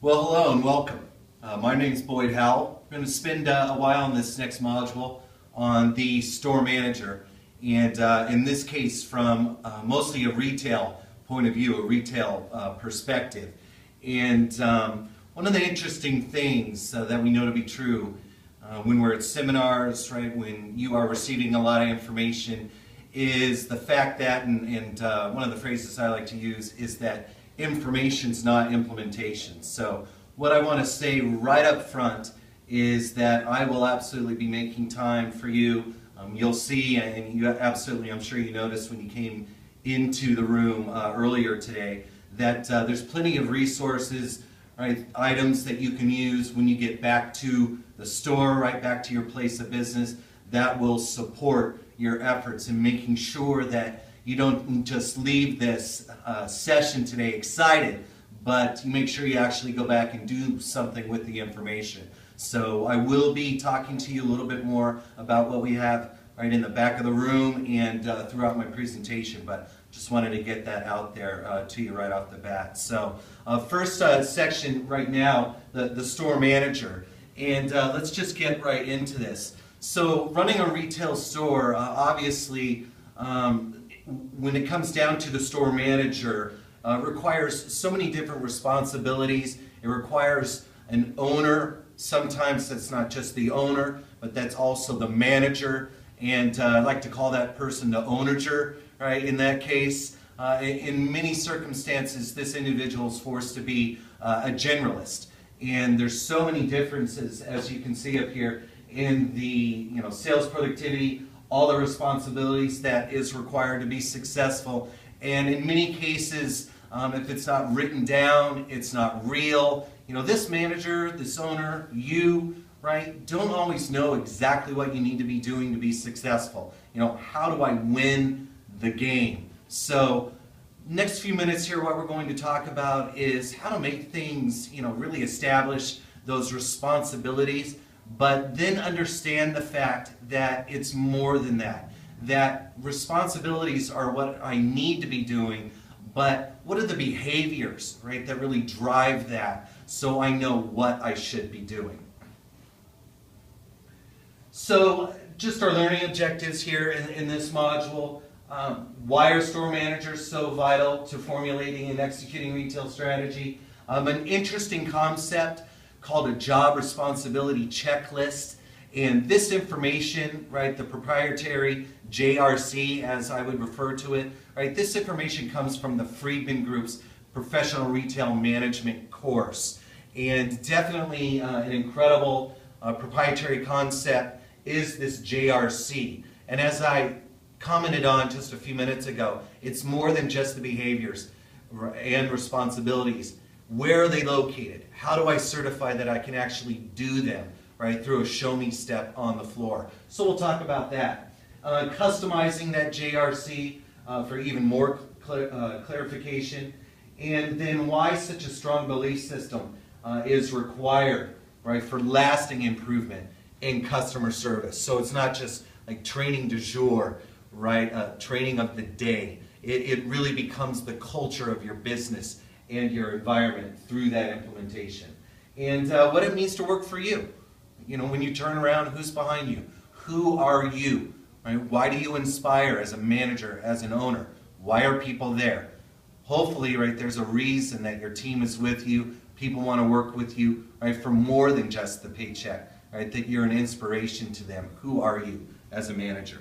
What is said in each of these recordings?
Well, hello and welcome. My name is Boyd Howell. I'm going to spend a while in this next module on the store manager, and in this case from mostly a retail point of view, a retail perspective. And one of the interesting things that we know to be true when we're at seminars, right, when you are receiving a lot of information, is the fact that, and one of the phrases I like to use is that information's not implementation. So what I want to say right up front is that I will absolutely be making time for you. You'll see, and you absolutely, I'm sure you noticed when you came into the room earlier today, that there's plenty of resources, right, items that you can use when you get back to the store, right back to your place of business, that will support your efforts in making sure that you don't just leave this session today excited, but you make sure you actually go back and do something with the information. So I will be talking to you a little bit more about what we have right in the back of the room and throughout my presentation, but just wanted to get that out there to you right off the bat. So first section right now, the store manager, and let's just get right into this. So running a retail store, obviously, when it comes down to the store manager, requires so many different responsibilities. It requires an owner. Sometimes that's not just the owner, but that's also the manager. And I like to call that person the ownager, right, in that case. In many circumstances, this individual is forced to be a generalist. And there's so many differences, as you can see up here, in the sales productivity, all the responsibilities that is required to be successful. And in many cases, if it's not written down, it's not real. This manager, this owner, you, right, don't always know exactly what you need to be doing to be successful. How do I win the game? So next few minutes here, what we're going to talk about is how to make things, really establish those responsibilities, but then understand the fact that it's more than that. That responsibilities are what I need to be doing, but what are the behaviors, right, that really drive that so I know what I should be doing. So just our learning objectives here in this module. Why are store managers so vital to formulating and executing retail strategy? An interesting concept called a job responsibility checklist. And this information, right, the proprietary JRC, as I would refer to it, right, this information comes from the Friedman Group's Professional Retail Management course. And definitely an incredible proprietary concept is this JRC. And as I commented on just a few minutes ago, it's more than just the behaviors and responsibilities. Where are they located? How do I certify that I can actually do them, right, through a show me step on the floor? So we'll talk about that. Customizing that JRC for even more clarification. And then why such a strong belief system is required, right, for lasting improvement in customer service. So it's not just like training du jour, right, training of the day. It really becomes the culture of your business and your environment through that implementation. And what it means to work for you. When you turn around, who's behind you? Who are you? Right? Why do you inspire as a manager, as an owner? Why are people there? Hopefully, right, there's a reason that your team is with you. People want to work with you, right, for more than just the paycheck, right, that you're an inspiration to them. Who are you as a manager?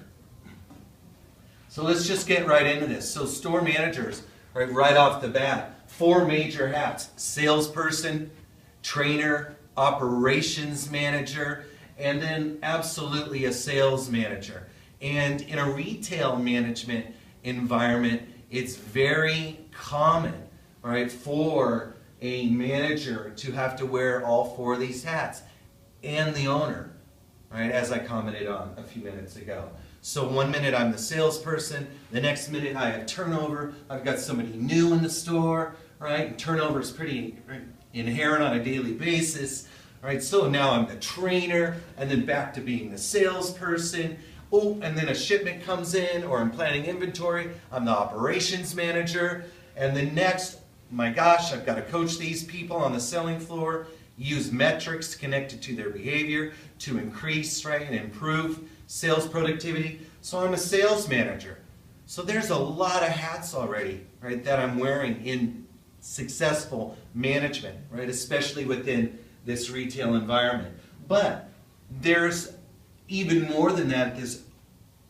So let's just get right into this. So store managers, right off the bat, 4 major hats: salesperson, trainer, operations manager, and then absolutely a sales manager. And in a retail management environment, it's very common, right, for a manager to have to wear all 4 of these hats, and the owner, right, as I commented on a few minutes ago. So one minute I'm the salesperson, the next minute I have turnover, I've got somebody new in the store, right, and turnover is pretty inherent on a daily basis, right, so now I'm the trainer, and then back to being the salesperson. Oh, and then a shipment comes in, or I'm planning inventory, I'm the operations manager, and the next my gosh, I've got to coach these people on the selling floor, use metrics connected to their behavior to increase, right, and improve sales productivity. So I'm a sales manager. So there's a lot of hats already, right, that I'm wearing in successful management, right, especially within this retail environment. But there's even more than that, this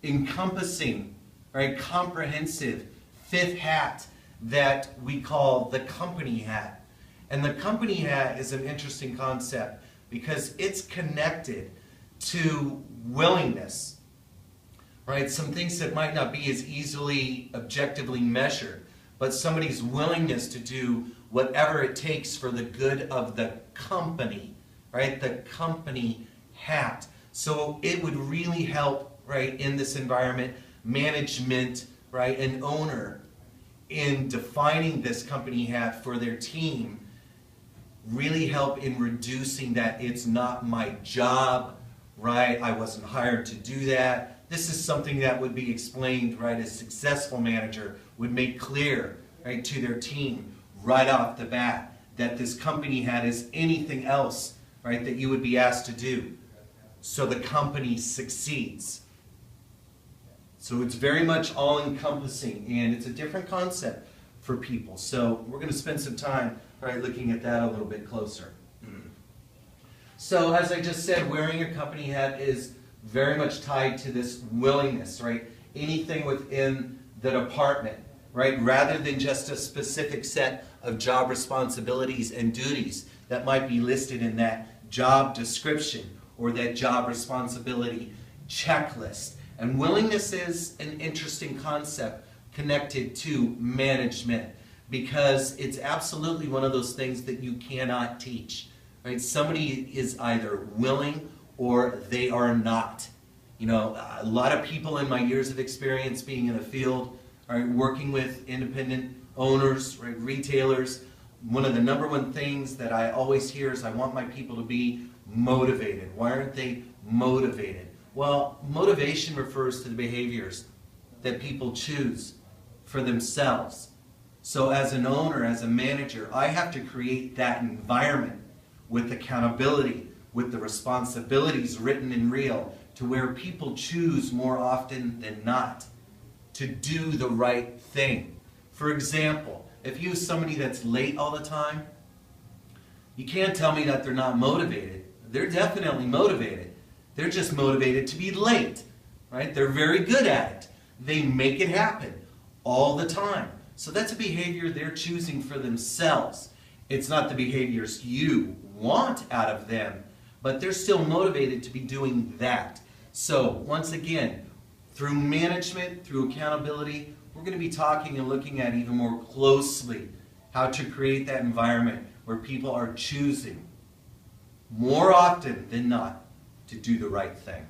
encompassing, right, comprehensive fifth hat that we call the company hat. And the company hat is an interesting concept because it's connected to willingness, right? Some things that might not be as easily objectively measured, but somebody's willingness to do whatever it takes for the good of the company, right? The company hat. So it would really help, right, in this environment, management, right, an owner in defining this company hat for their team, really help in reducing that it's not my job, right? I wasn't hired to do that. This is something that would be explained, right? A successful manager would make clear, right, to their team right off the bat that this company hat is anything else, right, that you would be asked to do so the company succeeds. So it's very much all-encompassing, and it's a different concept for people. So we're going to spend some time, right, looking at that a little bit closer. So as I just said, wearing a company hat is very much tied to this willingness, right? Anything within the department, right? Rather than just a specific set of job responsibilities and duties that might be listed in that job description or that job responsibility checklist. And willingness is an interesting concept connected to management because it's absolutely one of those things that you cannot teach. Right? Somebody is either willing or they are not. You know, a lot of people in my years of experience being in the field, right, working with independent owners, right, retailers, one of the number one things that I always hear is I want my people to be motivated. Why aren't they motivated? Well, motivation refers to the behaviors that people choose for themselves. So as an owner, as a manager, I have to create that environment with accountability, with the responsibilities written in real, to where people choose more often than not to do the right thing. For example, if you have somebody that's late all the time, you can't tell me that they're not motivated. They're definitely motivated. They're just motivated to be late, right? They're very good at it. They make it happen all the time. So that's a behavior they're choosing for themselves. It's not the behaviors you want out of them, but they're still motivated to be doing that. So once again, through management, through accountability, we're going to be talking and looking at even more closely how to create that environment where people are choosing more often than not to do the right thing.